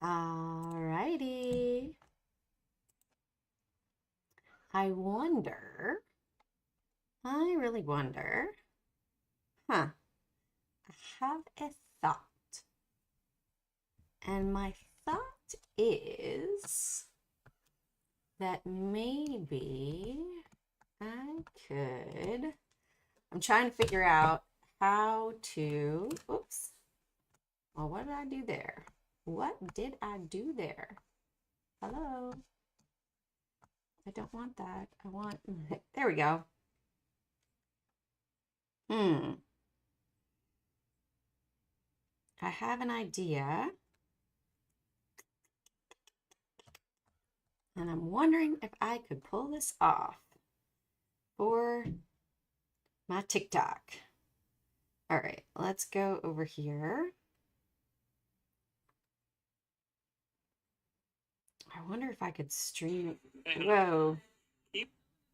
Alrighty. I really wonder, I have a thought. And my thought is that maybe I'm trying to figure out how to, oops. Well, what did I do there? What did I do there? Hello? I don't want that. I want, there we go. I have an idea. And I'm wondering if I could pull this off for my TikTok. All right, let's go over here. I wonder if I could stream. Whoa.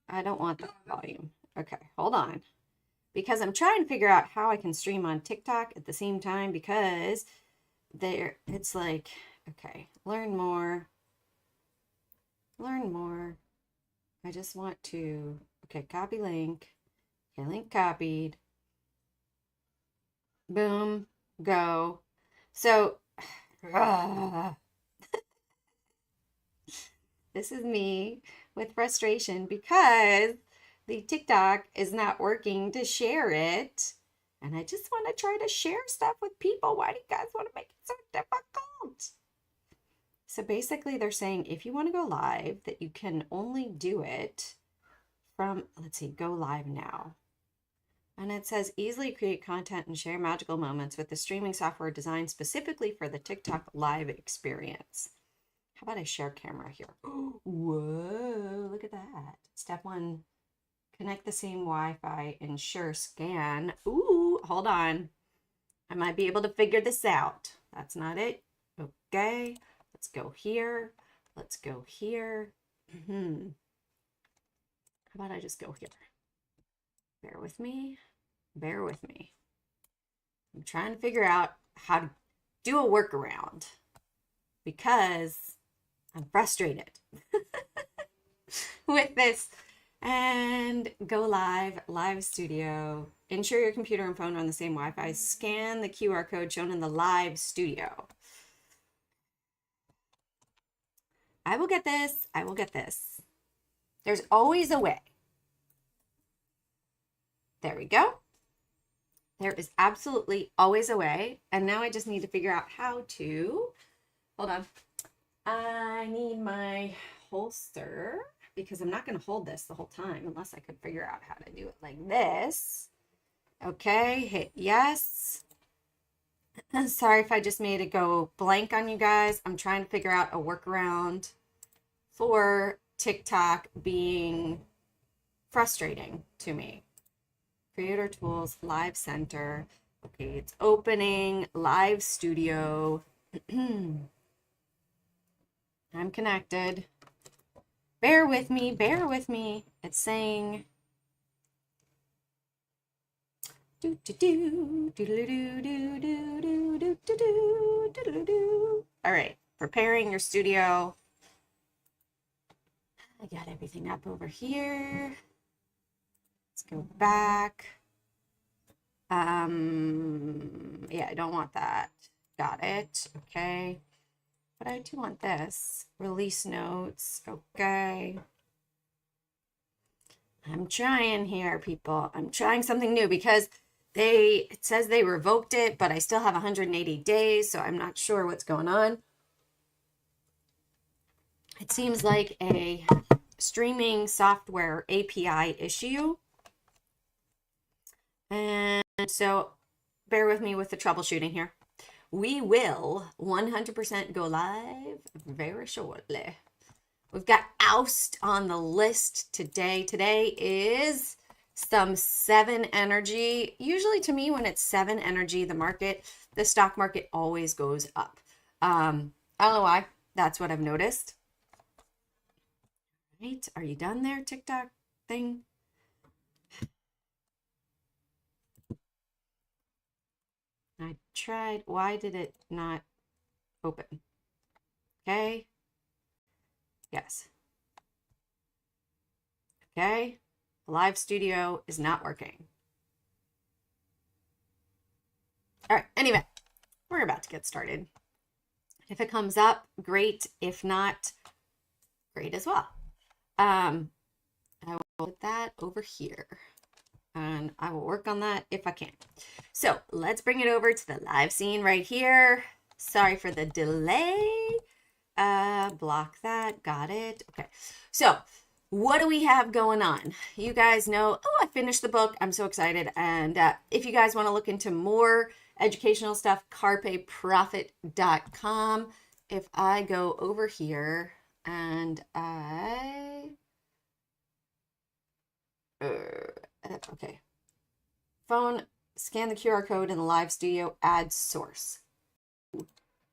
I don't want that volume. Okay, hold on. Because I'm trying to figure out how I can stream on TikTok at the same time, because it's like, okay, learn more. I just want to, okay, copy link. Okay, link copied. Boom, go. So, this is me with frustration because the TikTok is not working to share it. And I just want to try to share stuff with people. Why do you guys want to make it so difficult? So basically they're saying if you want to go live, that you can only do it from, let's see, go live now. And it says easily create content and share magical moments with the streaming software designed specifically for the TikTok live experience. How about I share camera here? Whoa, look at that. Step 1, connect the same Wi-Fi, ensure scan. Ooh, hold on. I might be able to figure this out. That's not it. Okay, let's go here. Let's go here. How about I just go here? Bear with me. Bear with me. I'm trying to figure out how to do a workaround because I'm frustrated with this. And go live studio. Ensure your computer and phone are on the same Wi-Fi. Scan the QR code shown in the live studio. I will get this. I will get this. There's always a way. There we go. There is absolutely always a way. And now I just need to figure out how to, hold on. I need my holster because I'm not going to hold this the whole time unless I could figure out how to do it like this. Okay, hit yes. Sorry if I just made it go blank on you guys. I'm trying to figure out a workaround for TikTok being frustrating to me. Creator tools, live center. Okay, it's opening, live studio. I'm connected. Bear with me, bear with me. It's saying do do do do do do do do do do do do do. All right, preparing your studio. I got everything up over here. Let's go back. Yeah, I don't want that. Got it. Okay. But I do want this. Release notes. Okay. I'm trying here, people. I'm trying something new because it says they revoked it, but I still have 180 days, so I'm not sure what's going on. It seems like a streaming software API issue. And so bear with me with the troubleshooting here. We will 100% go live very shortly. We've got OUST on the list today. Today is some 7 energy. Usually to me, when it's 7 energy, the stock market always goes up. I don't know why. That's what I've noticed. Right? Are you done there, TikTok thing? I tried. Why did it not open? Okay. Yes. Okay. The live studio is not working. All right. Anyway, we're about to get started. If it comes up, great. If not, great as well. I will put that over here and I will work on that if I can. So let's bring it over to the live scene right here. Sorry for the delay. Block that. Got it. Okay. So what do we have going on? You guys know, oh, I finished the book. I'm so excited. And if you guys want to look into more educational stuff, carpeprofit.com. If I go over here and okay. Phone, scan the QR code in the live studio, add source.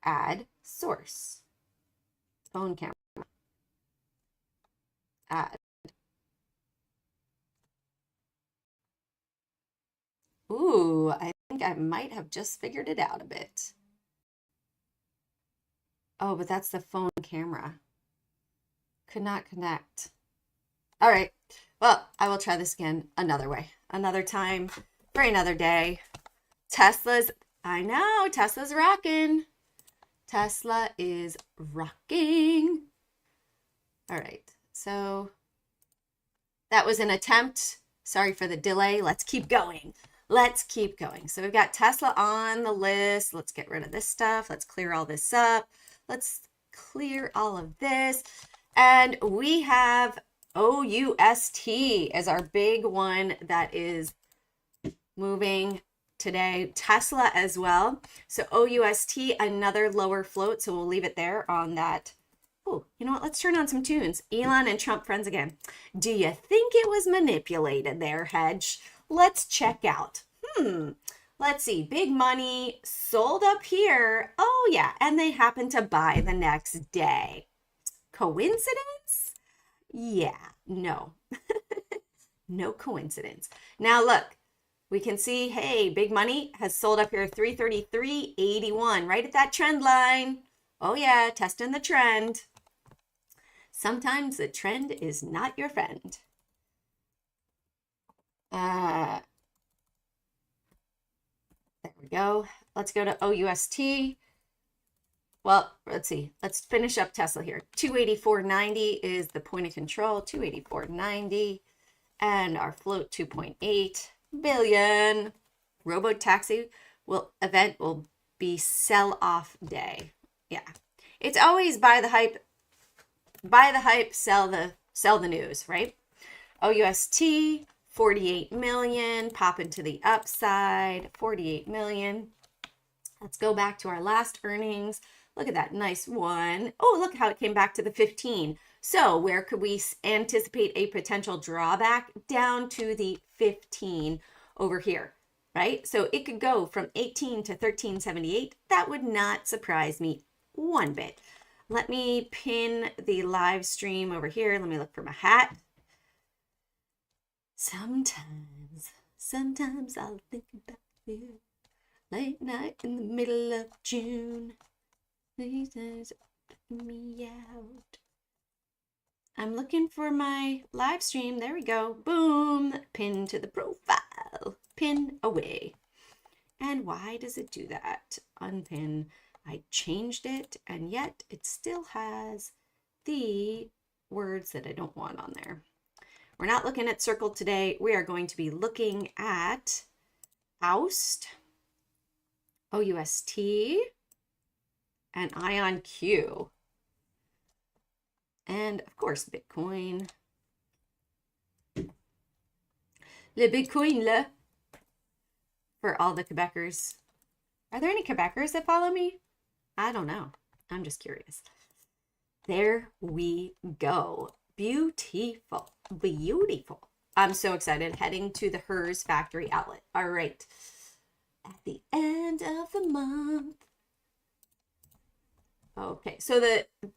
Add source. Phone camera. Add. Ooh, I think I might have just figured it out a bit. Oh, but that's the phone camera. Could not connect. All right. Well, I will try this again another way, another time, for another day. I know, Tesla's rocking. Tesla is rocking. All right. So that was an attempt. Sorry for the delay. Let's keep going. Let's keep going. So we've got Tesla on the list. Let's get rid of this stuff. Let's clear all this up. Let's clear all of this. And we have OUST as our big one that is moving today. Tesla as well. So OUST, another lower float. So we'll leave it there on that. Oh, you know what? Let's turn on some tunes. Elon and Trump friends again. Do you think it was manipulated there, Hedge? Let's check out. Let's see. Big money sold up here. Oh, yeah. And they happened to buy the next day. Coincidence? Yeah, no. No coincidence. Now, look. We can see, hey, big money has sold up here 333.81, right at that trend line. Oh, yeah, testing the trend. Sometimes the trend is not your friend. There we go. Let's go to OUST. Well, let's see. Let's finish up Tesla here. 284.90 is the point of control. 284.90. And our float 2.8 billion. Robotaxi event will be sell-off day. Yeah. It's always buy the hype, sell the news, right? OUST, 48 million, pop into the upside, 48 million. Let's go back to our last earnings. Look at that nice one. Oh, look how it came back to the 15. So where could we anticipate a potential drawback? Down to the 15 over here, right? So it could go from 18 to 13.78. That would not surprise me one bit. Let me pin the live stream over here. Let me look for my hat. Sometimes I'll think about you. Late night in the middle of June. These days me out. I'm looking for my live stream. There we go. Boom. Pin to the profile. Pin away. And why does it do that? Unpin. I changed it, and yet it still has the words that I don't want on there. We're not looking at circle today. We are going to be looking at OUST, OUST, and IONQ. And of course, Bitcoin. Le Bitcoin, le. For all the Quebecers. Are there any Quebecers that follow me? I don't know. I'm just curious. There we go. Beautiful. Beautiful. I'm so excited. Heading to the HERS factory outlet. All right. At the end of the month. Okay, so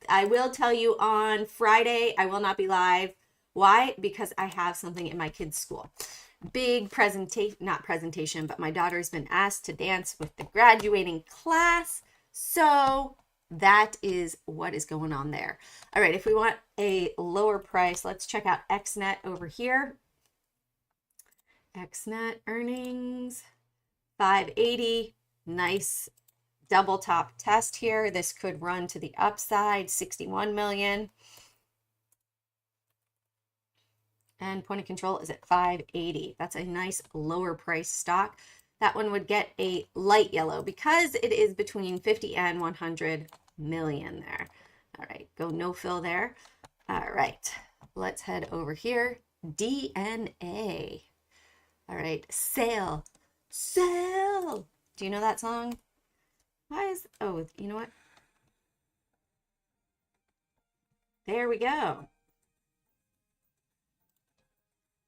I will tell you on Friday, I will not be live. Why? Because I have something in my kids' school. Big presentation, not presentation, but my daughter's been asked to dance with the graduating class. So that is what is going on there. All right, if we want a lower price, let's check out XNet over here. XNet earnings, 580, nice double top test here. This could run to the upside, 61 million. And point of control is at 580. That's a nice lower price stock. That one would get a light yellow because it is between 50 and 100 million there. All right, go no fill there. All right, let's head over here. DNA. All right, sail, sail. Do you know that song? Why is, oh, you know what? There we go.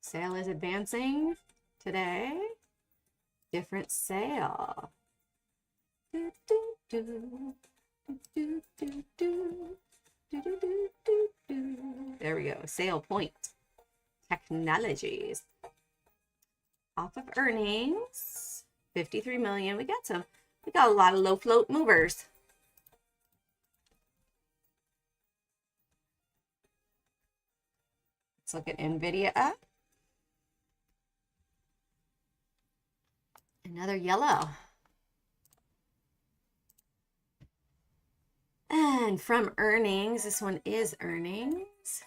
Sail is advancing today. Different sail. There we go. Sail Point Technologies. Off of earnings, 53 million. We got a lot of low float movers. Let's look at NVDA up. Another yellow. And from earnings, this one is earnings.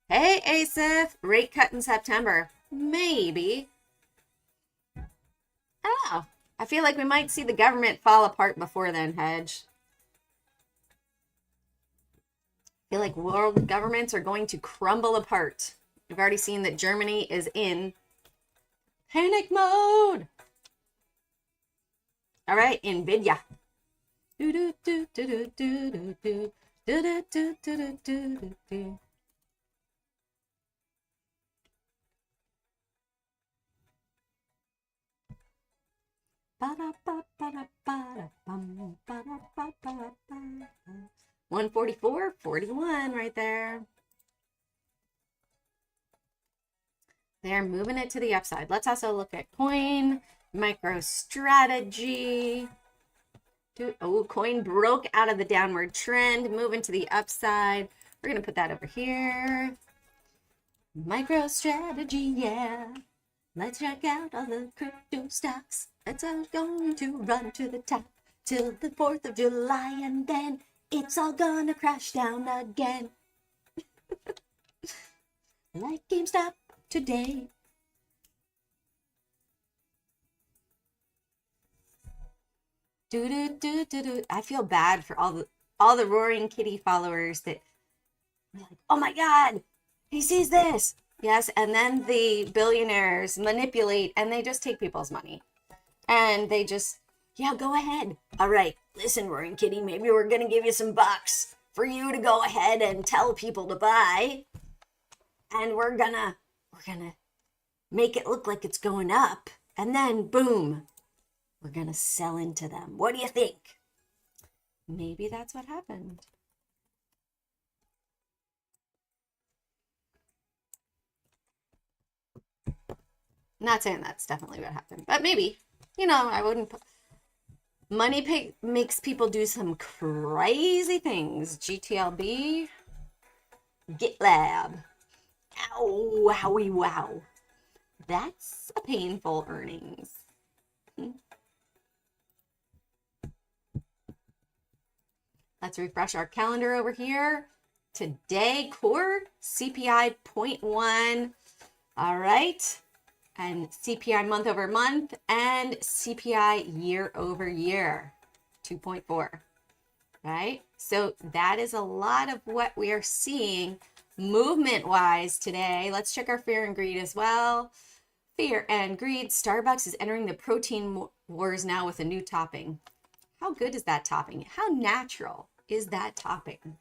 Hey, ASIF, rate cut in September. Maybe. I don't know. I feel like we might see the government fall apart before then, Hedge. I feel like world governments are going to crumble apart. We've already seen that Germany is in panic mode. All right, NVIDIA. $144.41 right there. They're moving it to the upside. Let's also look at coin, MicroStrategy. Oh, coin broke out of the downward trend, moving to the upside. We're going to put that over here. MicroStrategy, yeah. Let's check out all the crypto stocks. It's all going to run to the top till the 4th of July, and then it's all gonna crash down again. Like GameStop today. I feel bad for all the Roaring Kitty followers that are like, oh my God, he sees this. Yes, and then the billionaires manipulate and they just take people's money. And they just, yeah, go ahead. All right, listen, Roaring Kitty, maybe we're going to give you some bucks for you to go ahead and tell people to buy. And we're gonna make it look like it's going up. And then, boom, we're going to sell into them. What do you think? Maybe that's what happened. Not saying that's definitely what happened, but maybe. You know, I wouldn't. Money makes people do some crazy things. GTLB, GitLab. Ow, wowie, wow. That's a painful earnings. Let's refresh our calendar over here. Today, core CPI 0.1. All right. And CPI month over month and CPI year over year, 2.4, right? So that is a lot of what we are seeing movement-wise today. Let's check our fear and greed as well. Fear and greed. Starbucks is entering the protein wars now with a new topping. How good is that topping? How natural is that topping?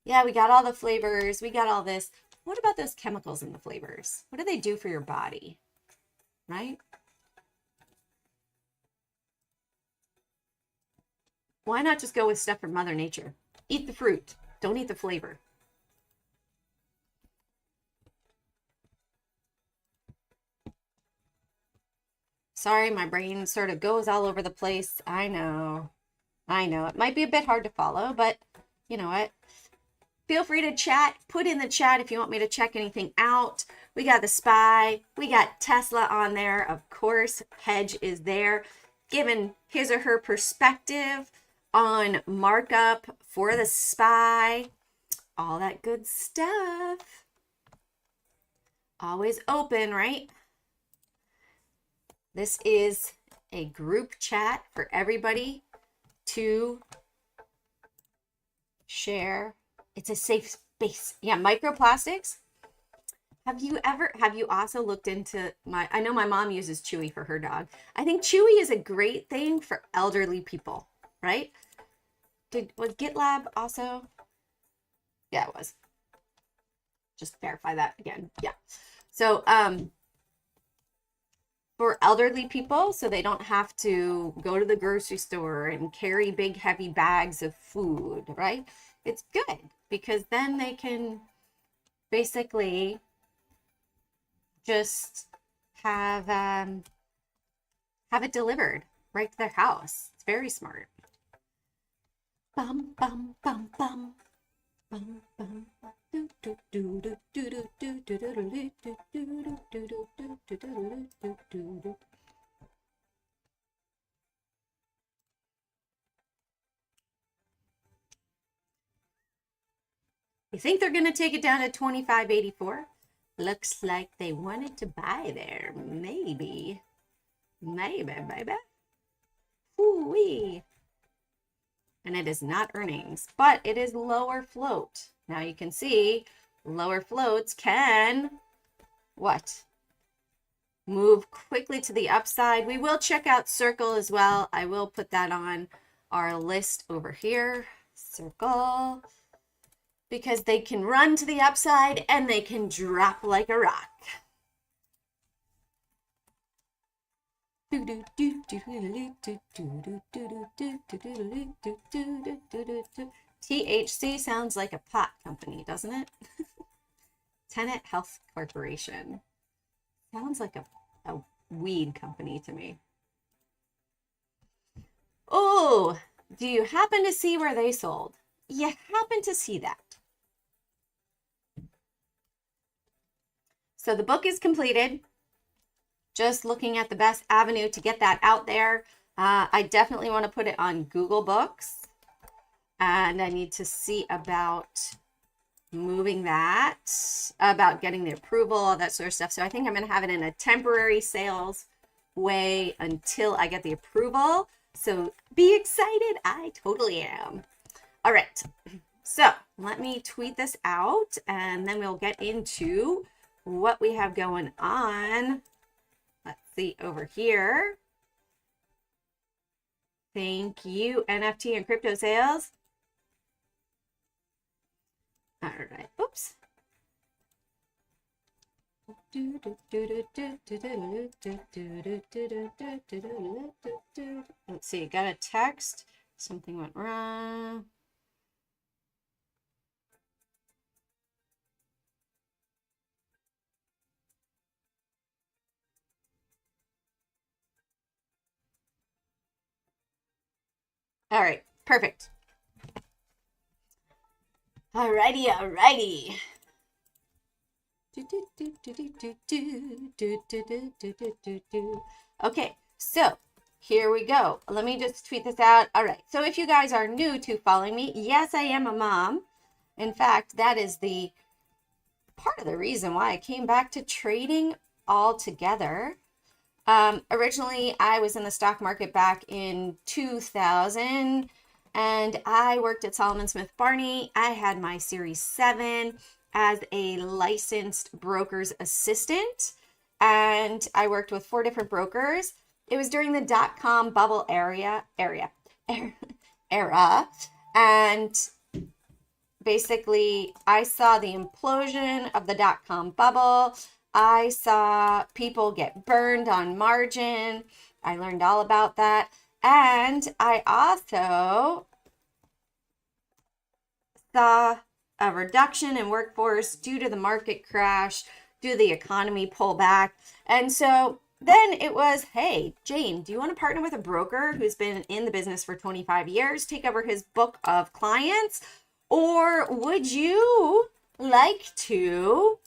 Yeah, we got all the flavors. We got all this. What about those chemicals in the flavors? What do they do for your body? Right? Why not just go with stuff from Mother Nature? Eat the fruit. Don't eat the flavor. Sorry, my brain sort of goes all over the place. I know. I know. It might be a bit hard to follow, but you know what? Feel free to chat. Put in the chat if you want me to check anything out. We got the SPY. We got Tesla on there. Of course, Hedge is there, giving his or her perspective on markup for the SPY. All that good stuff. Always open, right? This is a group chat for everybody to share. It's a safe space. Yeah, microplastics. Have you also looked into I know my mom uses Chewy for her dog. I think Chewy is a great thing for elderly people, right? Was GitLab also? Yeah, it was. Just verify that again. Yeah. So, for elderly people, so they don't have to go to the grocery store and carry big heavy bags of food, right? It's good because then they can basically just have it delivered right to their house. It's very smart. Bum bum bum bum. Bum bum. You think they're going to take it down to 25.84? Looks like they wanted to buy there. Maybe. Maybe, baby. Ooh-wee. And it is not earnings, but it is lower float. Now you can see lower floats can, what? Move quickly to the upside. We will check out Circle as well. I will put that on our list over here. Circle. Because they can run to the upside and they can drop like a rock. THC sounds like a pot company, doesn't it? Tenet Health Corporation. Sounds like a weed company to me. Oh, do you happen to see where they sold? You happen to see that. So the book is completed. Just looking at the best avenue to get that out there. I definitely want to put it on Google Books. And I need to see about moving that, about getting the approval, all that sort of stuff. So I think I'm going to have it in a temporary sales way until I get the approval. So be excited. I totally am. All right. So let me tweet this out and then we'll get into what we have going on. Let's see over here. Thank you, NFT and crypto sales. All right. Oops. Let's see. Got a text. Something went wrong. All right, perfect. Alrighty, alrighty. Okay, so here we go. Let me just tweet this out. All right, so if you guys are new to following me, yes, I am a mom. In fact, that is the part of the reason why I came back to trading altogether. Originally, I was in the stock market back in 2000, and I worked at Solomon Smith Barney. I had my Series 7 as a licensed broker's assistant, and I worked with 4 different brokers. It was during the dot-com bubble era, and basically, I saw the implosion of the dot-com bubble. I saw people get burned on margin. I learned all about that. And I also saw a reduction in workforce due to the market crash, due to the economy pullback. And so then it was, hey, Jane, do you want to partner with a broker who's been in the business for 25 years, take over his book of clients? Or would you like to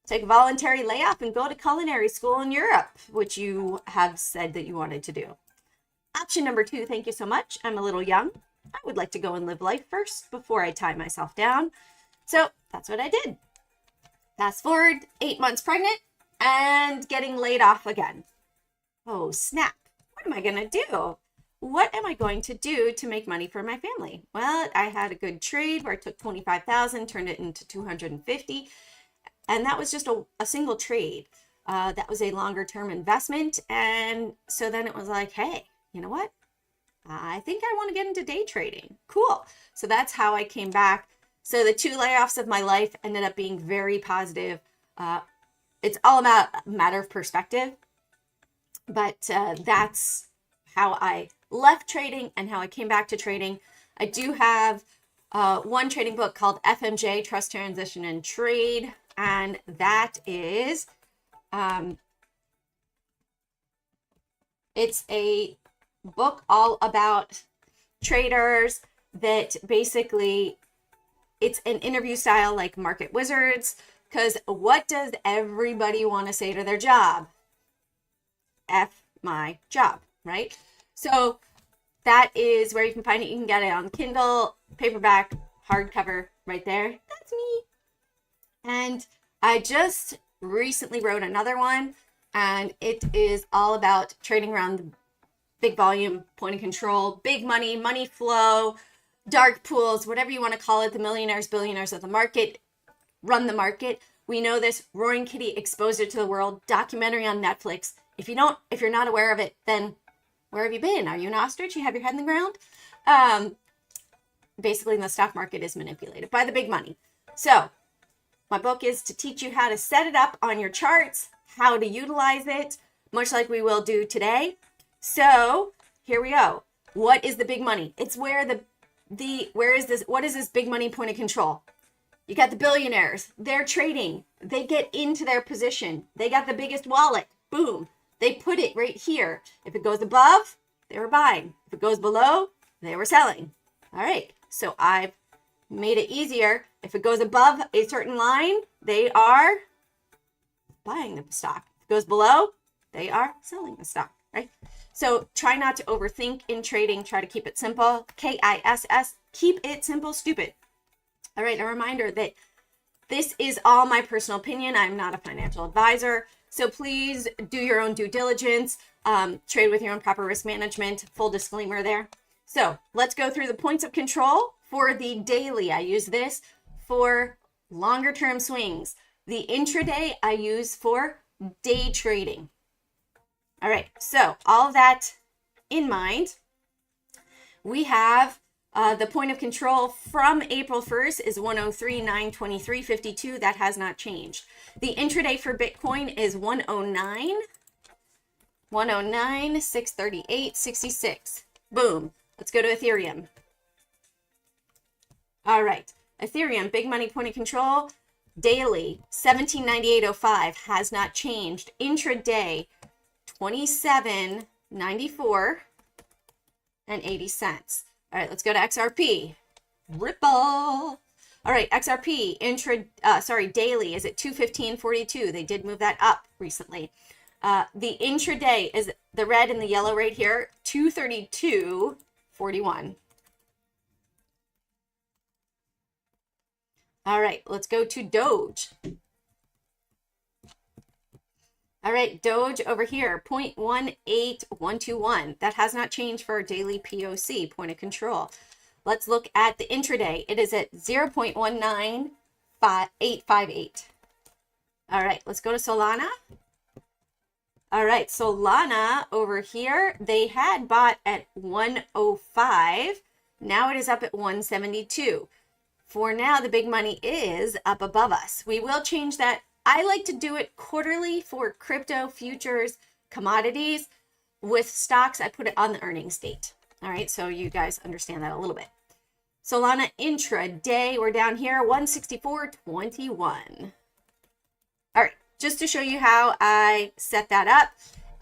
take a voluntary layoff and go to culinary school in Europe, which you have said that you wanted to do? Option number 2, thank you so much. I'm a little young. I would like to go and live life first before I tie myself down. So that's what I did. Fast forward, 8 months pregnant and getting laid off again. Oh, snap. What am I going to do? What am I going to do to make money for my family? Well, I had a good trade where I took 25,000, turned it into 250. And that was just a single trade. That was a longer term investment. And so then it was like, hey, you know what? I think I want to get into day trading. Cool. So that's how I came back. So the 2 layoffs of my life ended up being very positive. It's all about a matter of perspective. But that's how I left trading and how I came back to trading. I do have one trading book called FMJ, Trust, Transition, and Trade. And that is, it's a book all about traders that basically, it's an interview style like Market Wizards, because what does everybody want to say to their job? F my job, right? So that is where you can find it. You can get it on Kindle, paperback, hardcover, right there. That's me. And I just recently wrote another one, and it is all about trading around the big volume, point of control, big money, money flow, dark pools, whatever you want to call it. The millionaires, billionaires of the market run the market. We know this. Roaring Kitty exposed it to the world. Documentary on Netflix. If you're not aware of it, then where have you been? Are you an ostrich? You have your head in the ground? Basically, the stock market is manipulated by the big money. So my book is to teach you how to set it up on your charts, how to utilize it, much like we will do today. So here we go. What is the big money? It's where what is this big money point of control? You got the billionaires. They're trading. They get into their position. They got the biggest wallet. Boom. They put it right here. If it goes above, they were buying. If it goes below, they were selling. All right. So I've made it easier. If it goes above a certain line, they are buying the stock. If it goes below, they are selling the stock, right? So try not to overthink in trading. Try to keep it simple. KISS. Keep it simple, stupid. All right. A reminder that this is all my personal opinion. I'm not a financial advisor. So please do your own due diligence. Trade with your own proper risk management. Full disclaimer there. So let's go through the points of control for the daily. I use this for longer term swings. The intraday I use for day trading. All right, so all of that in mind, we have the point of control from April 1st is 103,923.52. That has not changed. The intraday for Bitcoin is 109,638.66. Boom. Let's go to Ethereum. All right. Ethereum, big money point of control, daily, 1798.05 has not changed. Intraday, 27.94 and 80 cents. All right, let's go to XRP. Ripple. All right, XRP daily is at 215.42. They did move that up recently. The intraday is the red and the yellow right here, 232.41. All right, let's go to Doge. All right, Doge over here, 0.18121. That has not changed for our daily POC, point of control. Let's look at the intraday. It is at 0.19858. All right, let's go to Solana. All right, Solana over here, they had bought at 105. Now it is up at 172. For now, the big money is up above us. We will change that. I like to do it quarterly for crypto, futures, commodities. with stocks, I put it on the earnings date. All right, so you guys understand that a little bit. Solana intraday, we're down here, 164.21. All right, just to show you how I set that up.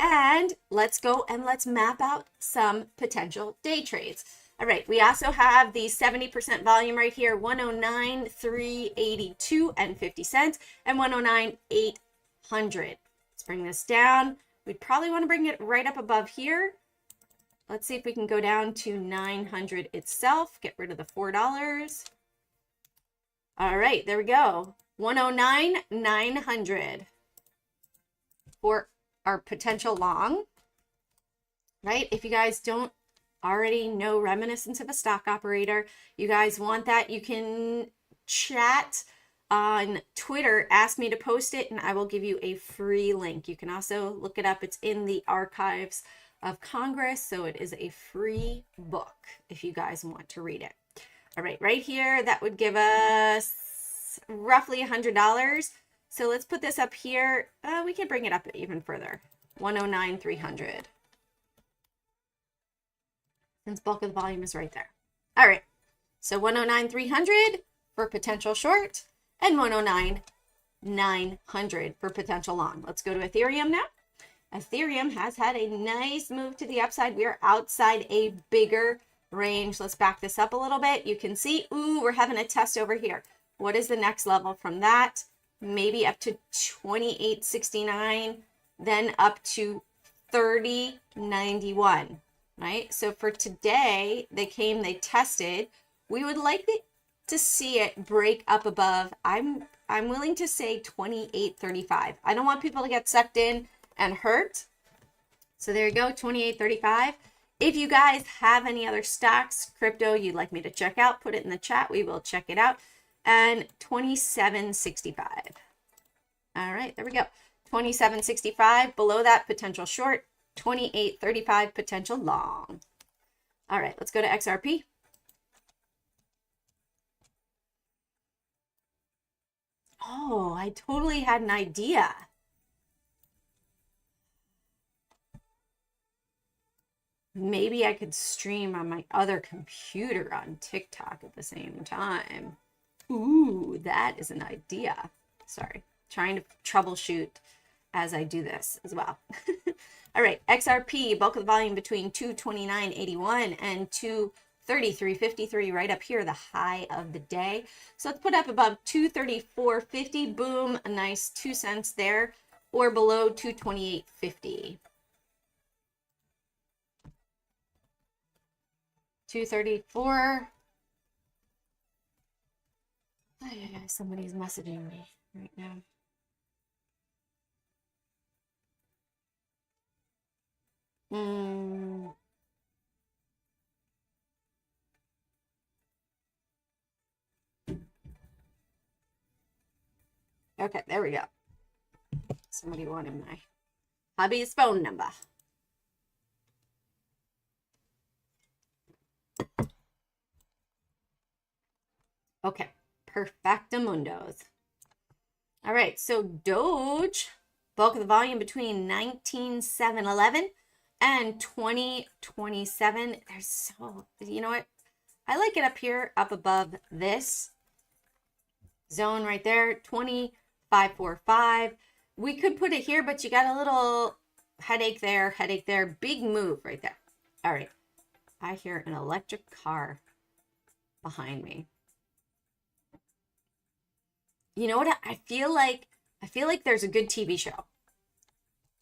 And let's go and let's map out some potential day trades. All right, we also have the 70% volume right here, 109,382 and 50 cents and 109,800. Let's bring this down. We'd probably want to bring it right up above here. Let's see if we can go down to 900 itself. Get rid of the $4. All right, there we go. 109,900 for our potential long, right? If you guys don't already know reminiscence of a stock operator, you guys want that, you can chat on Twitter, ask me to post it, and I will give you a free link. You can also look it up. It's in the archives of Congress, so it is a free book if you guys want to read it. All right, right here, that would give us roughly $100. So let's put this up here. We can bring it up even further, 109,300. Since bulk of the volume is right there. All right, so 109,300 for potential short and 109,900 for potential long. Let's go to Ethereum now. Ethereum has had a nice move to the upside. We are outside a bigger range. Let's back this up a little bit. You can see, ooh, we're having a test over here. What is the next level from that? Maybe up to 28.69, then up to 30.91, right? So for today, they tested. We would like to see it break up above. I'm willing to say 28.35. I don't want people to get sucked in and hurt. So there you go, 28.35. If you guys have any other stocks, crypto you'd like me to check out, put it in the chat. We will check it out. And 27.65. All right, there we go. 27.65. Below that, potential short. 28.35, potential long. All right, let's go to XRP. Oh, I totally had an idea. Maybe I could stream on my other computer on TikTok at the same time. Ooh, that is an idea. Sorry, trying to troubleshoot as I do this as well. All right, XRP, bulk of the volume between 229.81 and 233.53, right up here, the high of the day. So let's put up above 234.50, boom, a nice 2 cents there, or below 228.50. 234. Oh, yeah, somebody's messaging me right now. Okay, there we go. Somebody wanted my hubby's phone number. Okay, perfectamundos. All right, so Doge, bulk of the volume between 19,711 and 2027. There's so, you know what? I like it up here, up above this zone right there, 25.45. We could put it here, but you got a little headache there, big move right there. All right, I hear an electric car behind me. You know what? I feel like there's a good TV show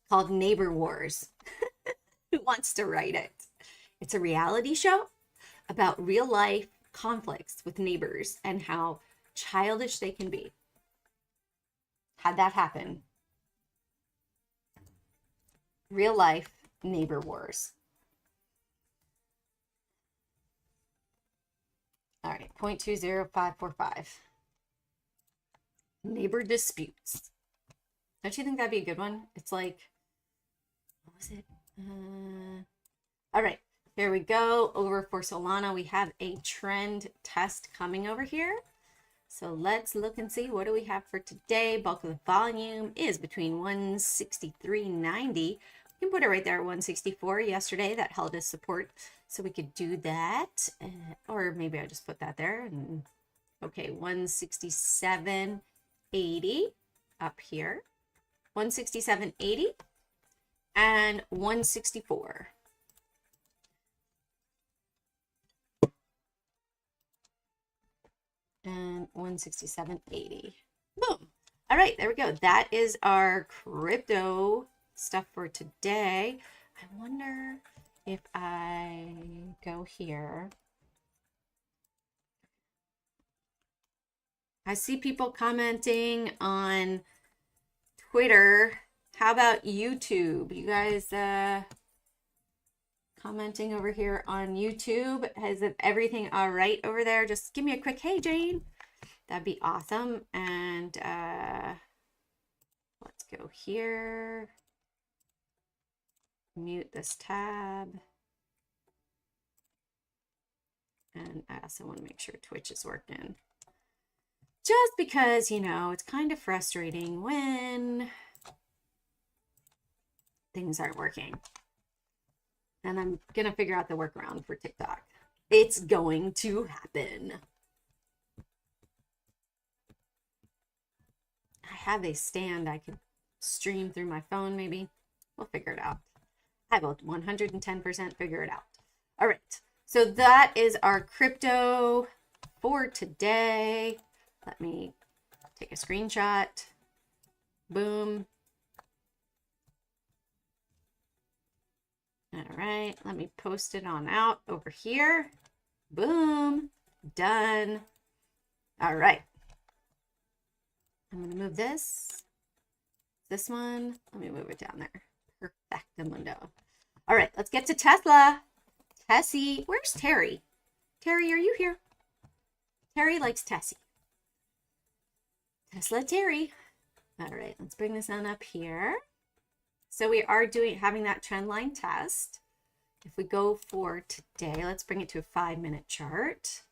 called Neighbor Wars. Who wants to write it? It's a reality show about real life conflicts with neighbors and how childish they can be. Had that happen. Real life Neighbor Wars. All right, 0.20545. Neighbor disputes. Don't you think that'd be a good one? It's like, what was it? All right, here we go. Over for Solana, we have a trend test coming over here. So let's look and see, what do we have for today? Bulk of the volume is between 163.90, You can put it right there at 164 yesterday. That held as support. So we could do that. Or maybe I just put that there. And okay, 167.80 up here. 167.80 and 164. And 167.80. Boom. All right, there we go. That is our crypto stuff for today. I wonder if I go here. I see people commenting on Twitter. How about YouTube? You guys commenting over here on YouTube? Is it everything all right over there? Just give me a quick, hey, Jane. That'd be awesome. And let's go here. Mute this tab. And I also want to make sure Twitch is working. Just because, you know, it's kind of frustrating when things aren't working. And I'm going to figure out the workaround for TikTok. It's going to happen. I have a stand I could stream through my phone, maybe. We'll figure it out. I will 110% figure it out. All right. So that is our crypto for today. Let me take a screenshot. Boom. All right, let me post it on out over here. Boom, done. All right. I'm gonna move this one. Let me move it down there. Perfectamundo. All right, let's get to Tesla. Tessie, where's Terry? Terry, are you here? Terry likes Tessie. Tesla Terry. All right, let's bring this on up here. So we are having that trend line test. If we go for today, let's bring it to a 5-minute chart.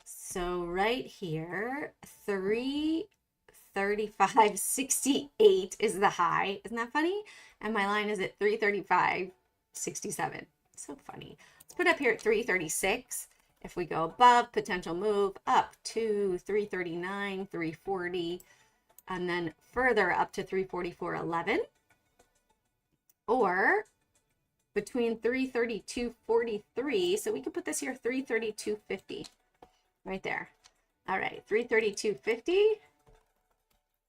So right here, 335.68 is the high. Isn't that funny? And my line is at 335.67. So funny. Let's put up here at 336. If we go above, potential move up to 339, 340. And then further up to 344.11, or between 332.43. So we could put this here 332.50 right there. All right, 332.50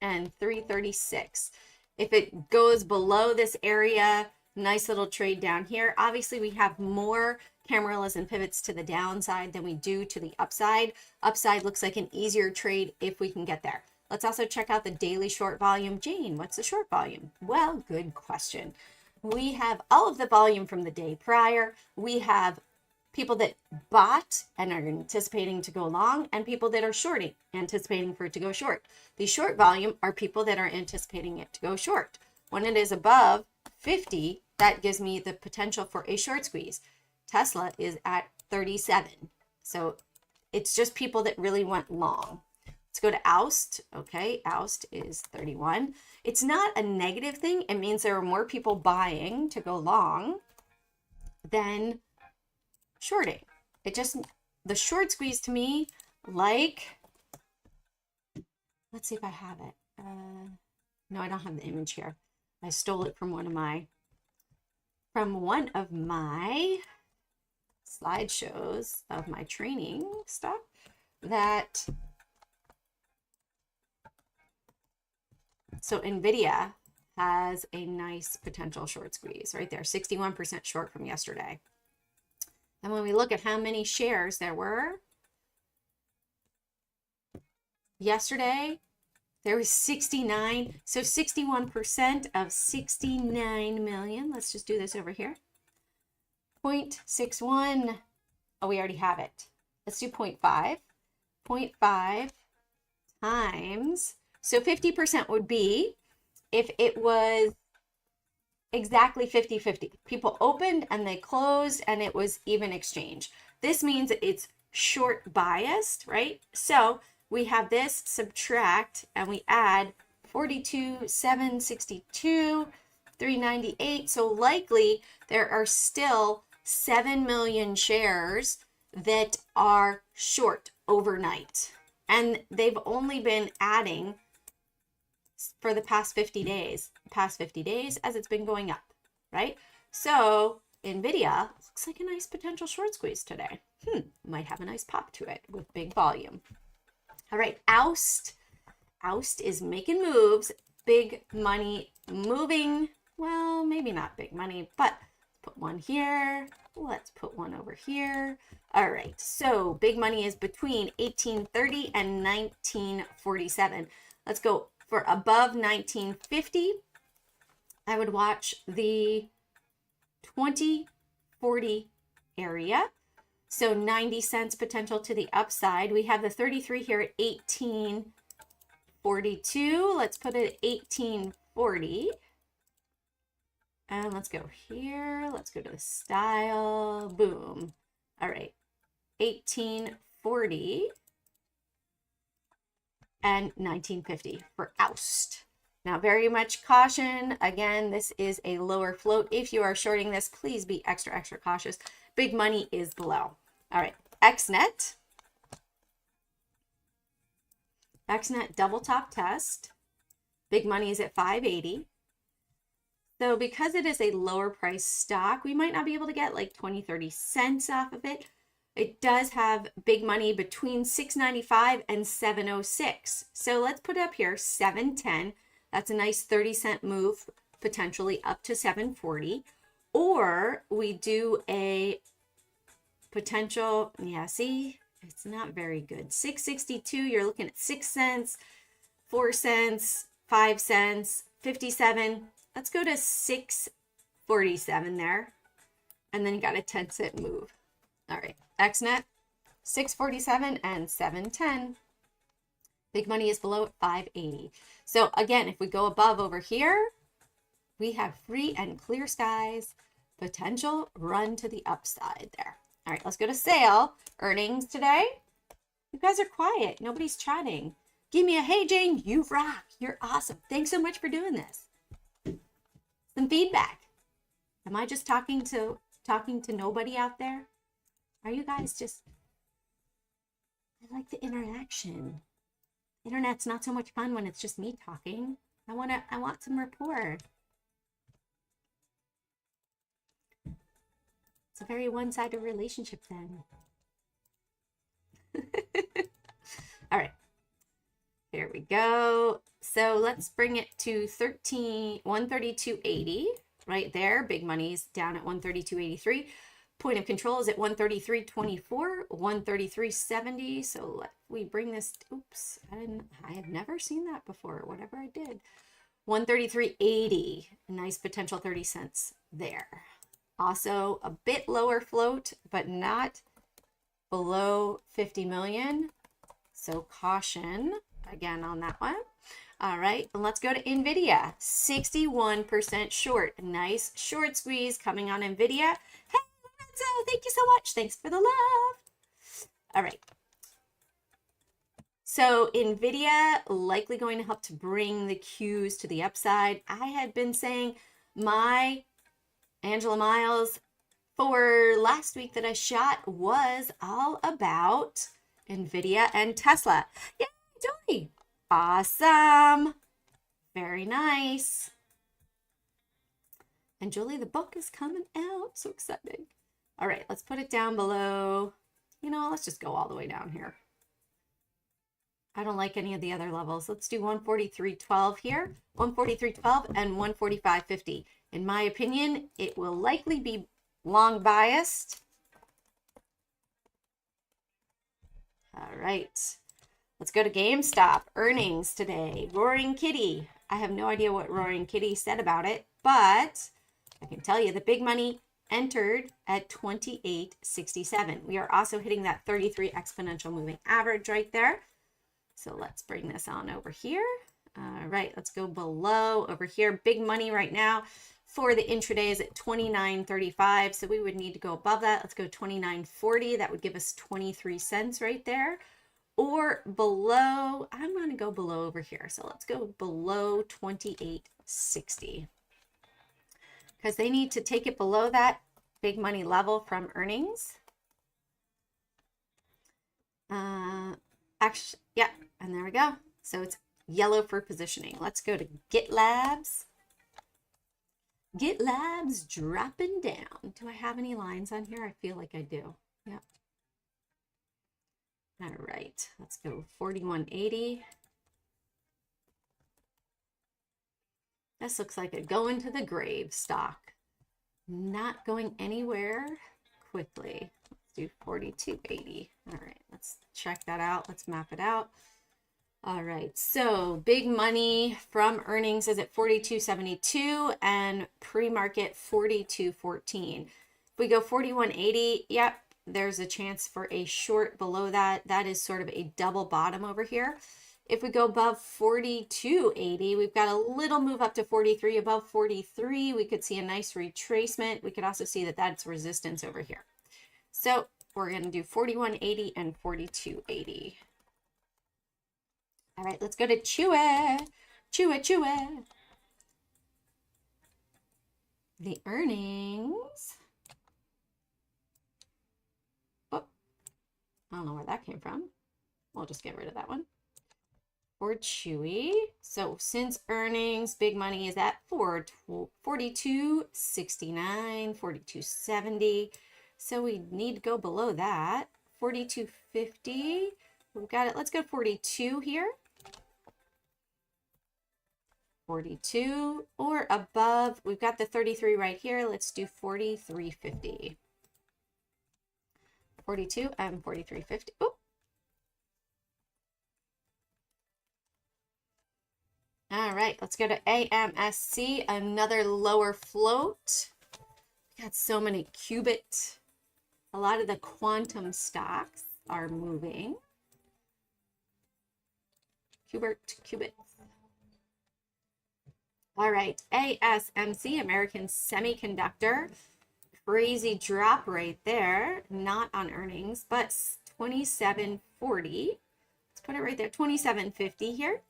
and 336. If it goes below this area, nice little trade down here. Obviously, we have more camarellas and pivots to the downside than we do to the upside. Upside looks like an easier trade if we can get there. Let's also check out the daily short volume. Jane, what's the short volume? Well, good question. We have all of the volume from the day prior. We have people that bought and are anticipating to go long, and people that are shorting, anticipating for it to go short. The short volume are people that are anticipating it to go short. When it is above 50, that gives me the potential for a short squeeze. Tesla is at 37. So it's just people that really went long. Let's go to OUST. Okay, OUST is 31. It's not a negative thing. It means there are more people buying to go long than shorting. It just, the short squeeze to me, like, let's see if I have it. No, I don't have the image here. I stole it from one of my slideshows of my training stuff that. So NVDA has a nice potential short squeeze right there, 61% short from yesterday. And when we look at how many shares there were, yesterday, there was 69. So 61% of 69 million. Let's just do this over here. 0.61. Oh, we already have it. Let's do 0.5. 0.5 times. So 50% would be if it was exactly 50-50. People opened and they closed and it was even exchange. This means that it's short biased, right? So we have this subtract and we add 42, 762, 398. So likely there are still 7 million shares that are short overnight. And they've only been adding for the past 50 days, as it's been going up, right? So NVIDIA looks like a nice potential short squeeze today. Might have a nice pop to it with big volume. All right, OUST. OUST is making moves, big money moving. Well, maybe not big money, but put one here. Let's put one over here. All right, so big money is between 1830 and 1947. Let's go for above 1950. I would watch the 2040 area. So 90 cents potential to the upside. We have the 33 here at 1842. Let's put it at 1840. And let's go here. Let's go to the style. Boom. All right. 1840 and 1950 for OUST. Now, very much caution. Again, this is a lower float. If you are shorting this, please be extra, extra cautious. Big money is below. All right. XNet. XNet double top test. Big money is at 580. So because it is a lower price stock, we might not be able to get like 20, 30 cents off of it. It does have big money between 695 and 706. So let's put it up here, 710. That's a nice 30-cent move, potentially up to 740. Or we do a potential, yeah, see, it's not very good. 662, you're looking at 6 cents, 4 cents, 5 cents, 57. Let's go to 647 there. And then you got a 10-cent move. All right, XNet, 647 and 710. Big money is below at 580. So again, if we go above over here, we have free and clear skies, potential run to the upside there. All right, let's go to sale. Earnings today. You guys are quiet. Nobody's chatting. Give me a, hey, Jane, you rock. You're awesome. Thanks so much for doing this. Some feedback. Am I just talking to nobody out there? Are you guys just, I like the interaction. Internet's not so much fun when it's just me talking. I want some rapport. It's a very one-sided relationship then. All right. Here we go. So let's bring it to 132.80 right there. Big money's down at 132.83. Point of control is at 133.24, 133.70. So we bring this, oops, I have never seen that before, whatever I did. 133.80, nice potential 30 cents there. Also a bit lower float, but not below 50 million. So caution again on that one. All right, and let's go to NVIDIA, 61% short. Nice short squeeze coming on NVIDIA. Hey, Lorenzo, thank you so much. Thanks for the love. All right. So NVIDIA likely going to help to bring the Qs to the upside. I had been saying my Angela Miles for last week that I shot was all about NVIDIA and Tesla. Yay, Joey. Awesome. Very nice. And Julie, the book is coming out. So exciting. All right, let's put it down below. You know, let's just go all the way down here. I don't like any of the other levels. Let's do 143.12 here. 143.12 and 145.50. In my opinion, it will likely be long biased. All right. Let's go to GameStop. Earnings today. Roaring Kitty. I have no idea what Roaring Kitty said about it, but I can tell you the big money entered at 28.67. We are also hitting that 33 exponential moving average right there. So let's bring this on over here. All right, let's go below over here. Big money right now for the intraday is at 29.35. So we would need to go above that. Let's go 29.40. That would give us 23 cents right there. or below. I'm going to go below over here. So let's go below 28.60 because they need to take it below that big money level from earnings. Actually, yeah, and there we go. So it's yellow for positioning. Let's go to GitLabs. GitLabs dropping down. Do I have any lines on here? I feel like I do. Yep. All right, let's go 41.80. This looks like a going to the grave stock. Not going anywhere quickly. Let's do 42.80. All right, let's check that out. Let's map it out. All right, so big money from earnings is at 42.72 and pre-market 42.14. If we go 41.80, yep, there's a chance for a short below that. That is sort of a double bottom over here. If we go above 42.80, we've got a little move up to 43. Above 43, we could see a nice retracement. We could also see that that's resistance over here. So we're going to do 41.80 and 42.80. All right, let's go to Chewy. Chewy. The earnings. Oh, I don't know where that came from. We'll just get rid of that one. For Chewy. So since earnings, big money is at 42.69, 42.70. So we need to go below that. 42.50. We've got it. Let's go 42 here. 42 or above. We've got the 33 right here. Let's do 43.50. 42 and 43.50. Oh. All right, let's go to AMSC, another lower float. Got so many qubit. A lot of the quantum stocks are moving. Qubit. All right, ASMC, American Semiconductor. Crazy drop right there. Not on earnings, but 27.40. Let's put it right there, 27.50 here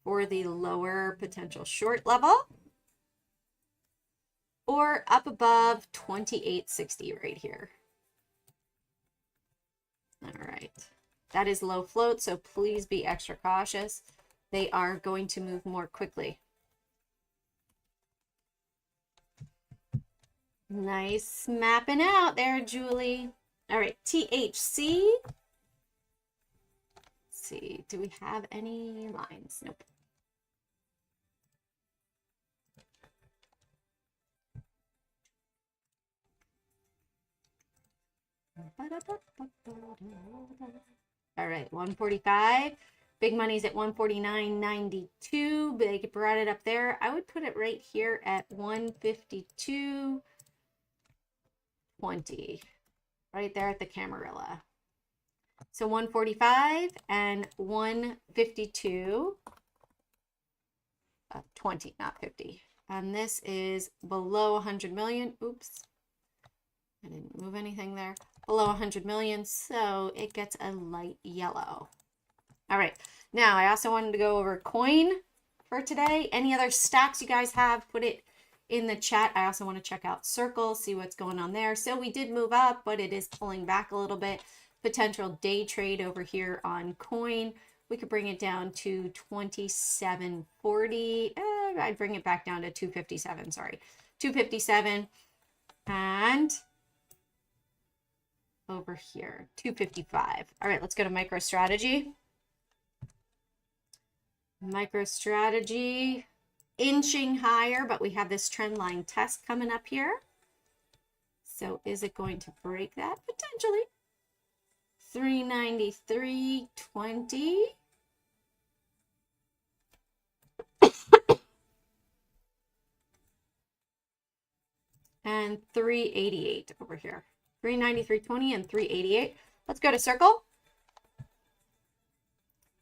for the lower potential short level. Or up above 28.60 right here. All right. That is low float, so please be extra cautious. They are going to move more quickly. Nice mapping out there, Julie. All right, THC. Let's see, do we have any lines? Nope. All right, 145. Big money's at 149.92. They brought it up there. I would put it right here at 152.20. Right there at the Camarilla. So 145 and 152.20, not 50. And this is below 100 million. Oops. I didn't move anything there. Below 100 million, so it gets a light yellow. All right, now I also wanted to go over coin for today. Any other stocks you guys have, put it in the chat. I also want to check out Circle, see what's going on there. So we did move up, but it is pulling back a little bit. Potential day trade over here on coin. We could bring it down to 27.40. I'd bring it back down to 257, sorry. 257 and over here, 255. All right, let's go to MicroStrategy. MicroStrategy inching higher, but we have this trend line test coming up here. So is it going to break that? Potentially. 393.20. And 388 over here. 393.20 and 388. Let's go to Circle.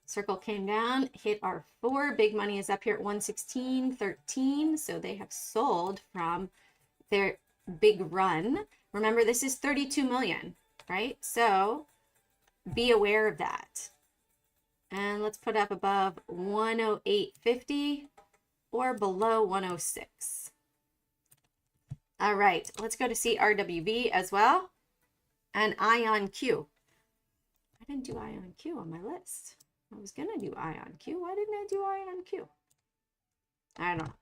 Circle came down, hit our 4. Big money is up here at 116.13. So they have sold from their big run. Remember, this is 32 million, right? So be aware of that. And let's put up above 108.50 or below 106. All right, let's go to CRWV as well. And IONQ. I didn't do IONQ on my list. I was going to do IONQ. Why didn't I do IONQ? I don't know.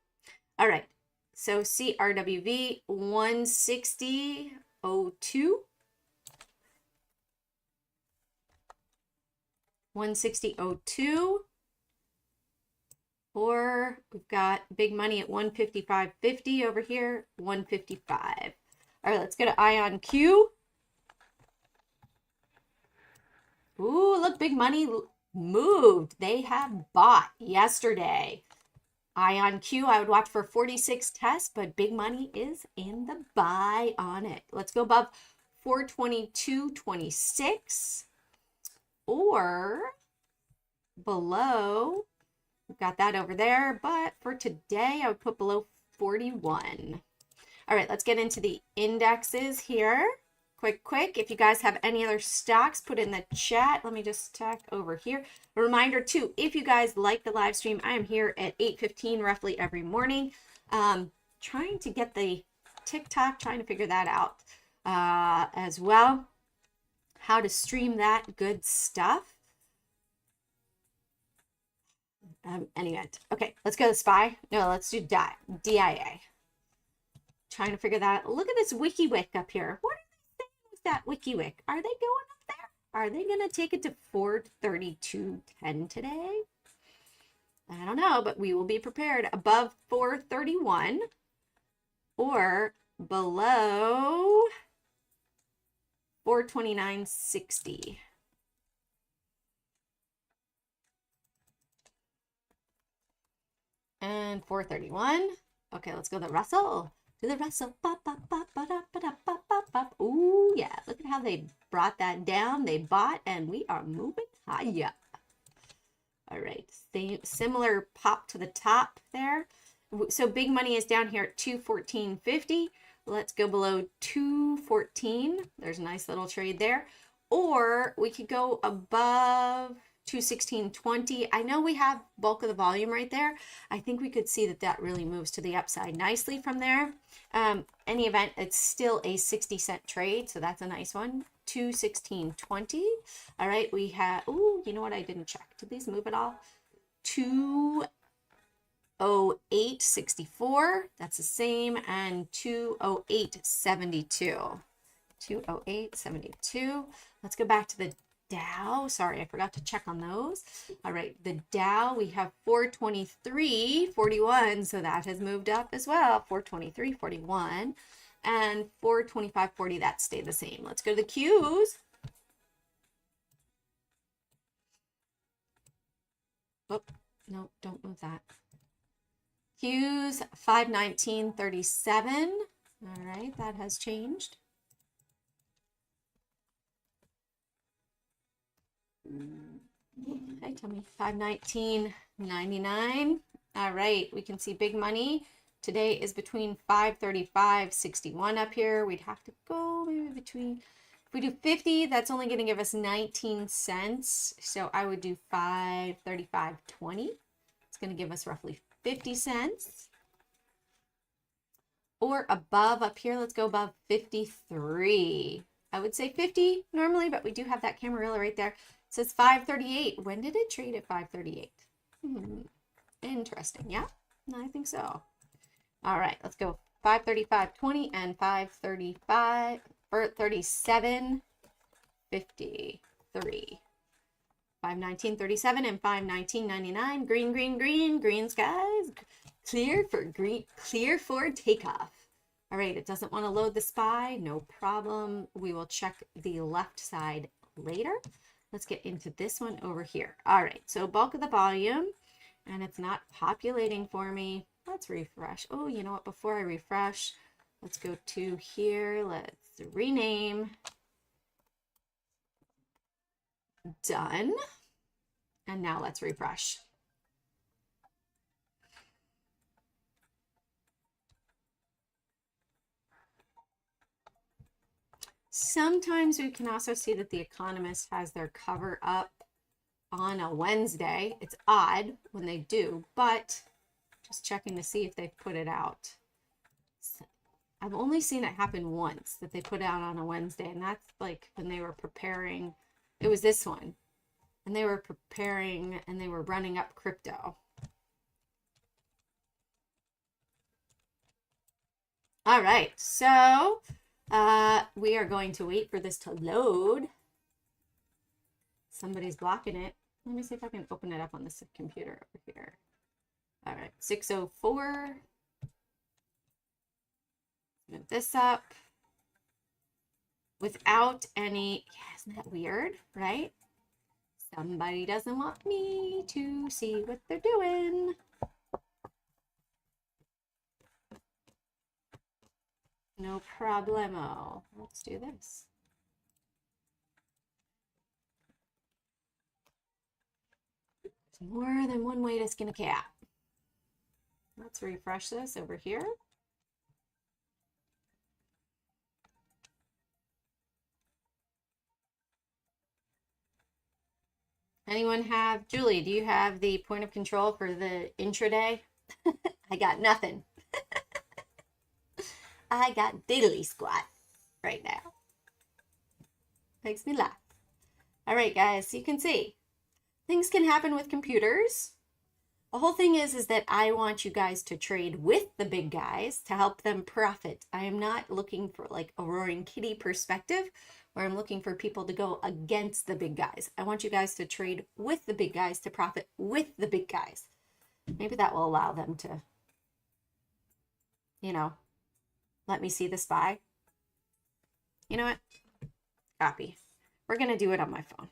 All right, so CRWV 160.02. 160.02, or we've got big money at 155.50 over here, 155. All right, let's go to IONQ. Ooh, look, big money moved. They have bought yesterday. IONQ, I would watch for 46 tests, but big money is in the buy on it. Let's go above 422.26. Or below, we've got that over there, but for today I would put below 41. All right, let's get into the indexes here. Quick, if you guys have any other stocks, put in the chat. Let me just check over here. A reminder too, if you guys like the live stream, I am here at 8:15 roughly every morning, trying to get the TikTok, trying to figure that out as well. How to stream that good stuff. Anyway, okay, let's go to SPY. No, let's do DIA. Trying to figure that out. Look at this WikiWik up here. What are they saying with that WikiWik? Are they going up there? Are they going to take it to 432.10 today? I don't know, but we will be prepared. Above 431 or below 429.60. And 431. Okay, let's go to the Russell. To the Russell. Ooh, yeah. Look at how they brought that down. They bought, and we are moving higher. All right. Similar pop to the top there. So big money is down here at 214.50. Let's go below 214. There's a nice little trade there. Or we could go above 216.20. I know we have bulk of the volume right there. I think we could see that that really moves to the upside nicely from there. Any event, it's still a 60-cent trade, so that's a nice one. 216.20. All right, we have, ooh, you know what? I didn't check. Did these move at all? 208.64. That's the same, and 208.72. 208.72. Let's go back to the Dow. Sorry, I forgot to check on those. All right, the Dow, we have 423.41, so that has moved up as well. 423.41 and 425.40, that stayed the same. Let's go to the Qs. Oh, no, don't move that. Qs 519.37. All right, that has changed. Hi, Tommy. 519.99. All right, we can see big money. Today is between 535.61 up here. We'd have to go maybe between, if we do 50, that's only going to give us 19 cents. So I would do 535.20. It's going to give us roughly 50 cents. Or above up here, let's go above 53. I would say 50 normally, but we do have that Camarilla right there. It says 538. When did it trade at 538? Interesting. Yeah, I think so. All right, let's go 535.20 and 535 for 37.53. 519.37 and 519.99. Green skies. Clear for takeoff. All right, it doesn't want to load the SPY. No problem. We will check the left side later. Let's get into this one over here. All right, so bulk of the volume, and it's not populating for me. Let's refresh. Oh, you know what? Before I refresh, let's go to here. Let's rename. Done. And now let's refresh. Sometimes we can also see that The Economist has their cover up on a Wednesday. It's odd when they do, but just checking to see if they've put it out. I've only seen it happen once, that they put out on a Wednesday, and that's like when they were preparing. It was this one, and they were preparing and they were running up crypto. All right, so we are going to wait for this to load. Somebody's blocking it. Let me see if I can open it up on this computer over here. All right, 6:04. Move this up without any, yeah, isn't that weird, right? Somebody doesn't want me to see what they're doing. No problemo. Let's do this. There's more than one way to skin a cat. Let's refresh this over here. Anyone have, Julie, do you have the point of control for the intraday? I got nothing. I got diddly squat right now. Makes me laugh. All right, guys, you can see things can happen with computers. The whole thing is that I want you guys to trade with the big guys to help them profit. I am not looking for like a roaring kitty perspective where I'm looking for people to go against the big guys. I want you guys to trade with the big guys to profit with the big guys. Maybe that will allow them to, you know, let me see the SPY. You know what? Copy. We're going to do it on my phone.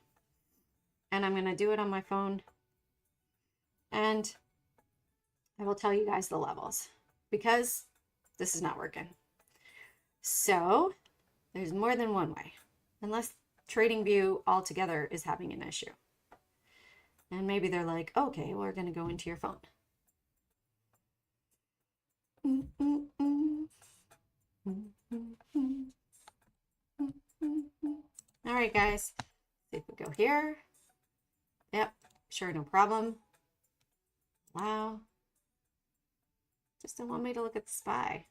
And I'm going to do it on my phone. And I will tell you guys the levels because this is not working. So there's more than one way, unless Tradingview altogether is having an issue. And maybe they're like, okay, we're going to go into your phone. All right, guys. See if we go here. Yep, sure, no problem. Wow. Just don't want me to look at the SPY.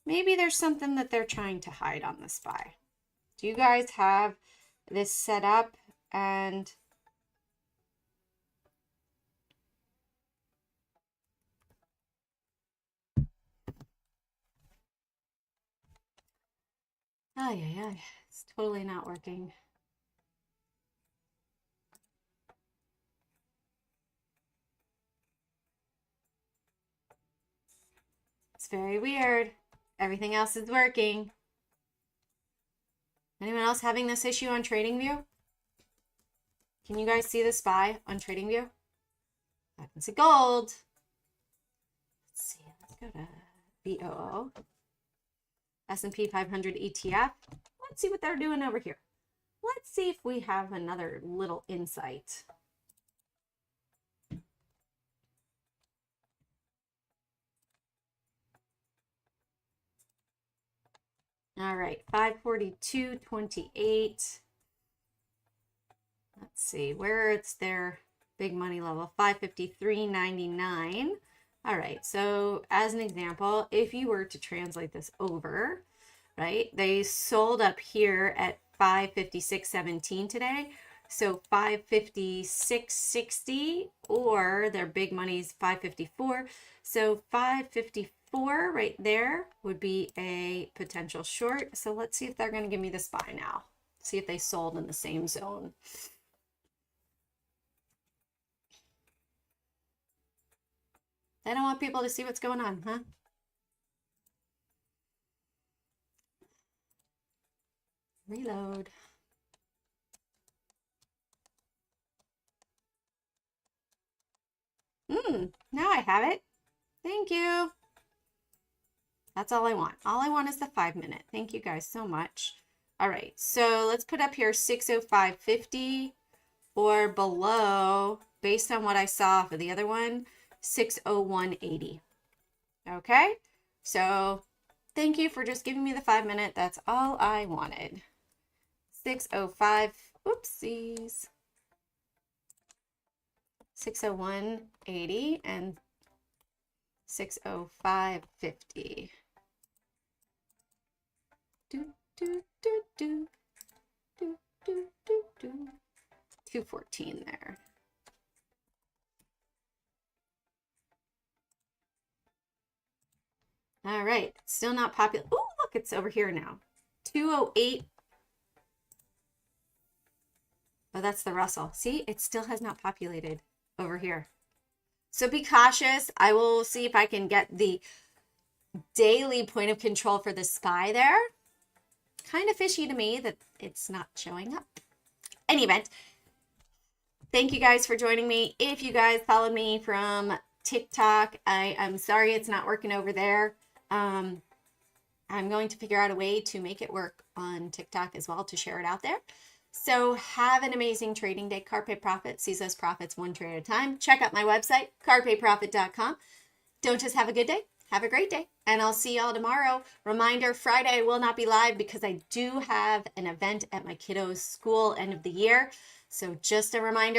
Maybe there's something that they're trying to hide on the SPY. Do you guys have this set up and yeah, it's totally not working. It's very weird. Everything else is working. Anyone else having this issue on Tradingview? Can you guys see the SPY on Tradingview? I can see gold. Let's see. Let's go to BOO. S&P 500 ETF. Let's see what they're doing over here. Let's see if we have another little insight. All right, 542.28. Let's see where it's their big money level, 553.99. All right, so as an example, if you were to translate this over, right, they sold up here at 556.17 today. So 556.60, or their big money's 554. So 554 right there would be a potential short. So let's see if they're going to give me the SPY now. See if they sold in the same zone. They don't want people to see what's going on, huh? Reload. Now I have it. Thank you. That's all I want. All I want is the 5 minute. Thank you guys so much. All right, so let's put up here 605.50 or below, based on what I saw for the other one, 601.80. Okay, so Thank you for just giving me the 5 minute. That's all I wanted. 6:05. Oopsies. 6:01.80 and 6:05.50. Do, do, do, do. Do, do, do, do. 214 there. All right, still not popular. Oh, look, it's over here now. 208. Oh, that's the Russell. See, it still has not populated over here. So be cautious. I will see if I can get the daily point of control for the SPY there. Kind of fishy to me that it's not showing up. Any event, thank you guys for joining me. If you guys followed me from TikTok, I'm sorry it's not working over there. I'm going to figure out a way to make it work on TikTok as well to share it out there. So have an amazing trading day. Carpe Profit sees those profits one trade at a time. Check out my website, carpeprofit.com. Don't just have a good day, have a great day. And I'll see y'all tomorrow. Reminder, Friday I will not be live because I do have an event at my kiddos' school end of the year. So just a reminder.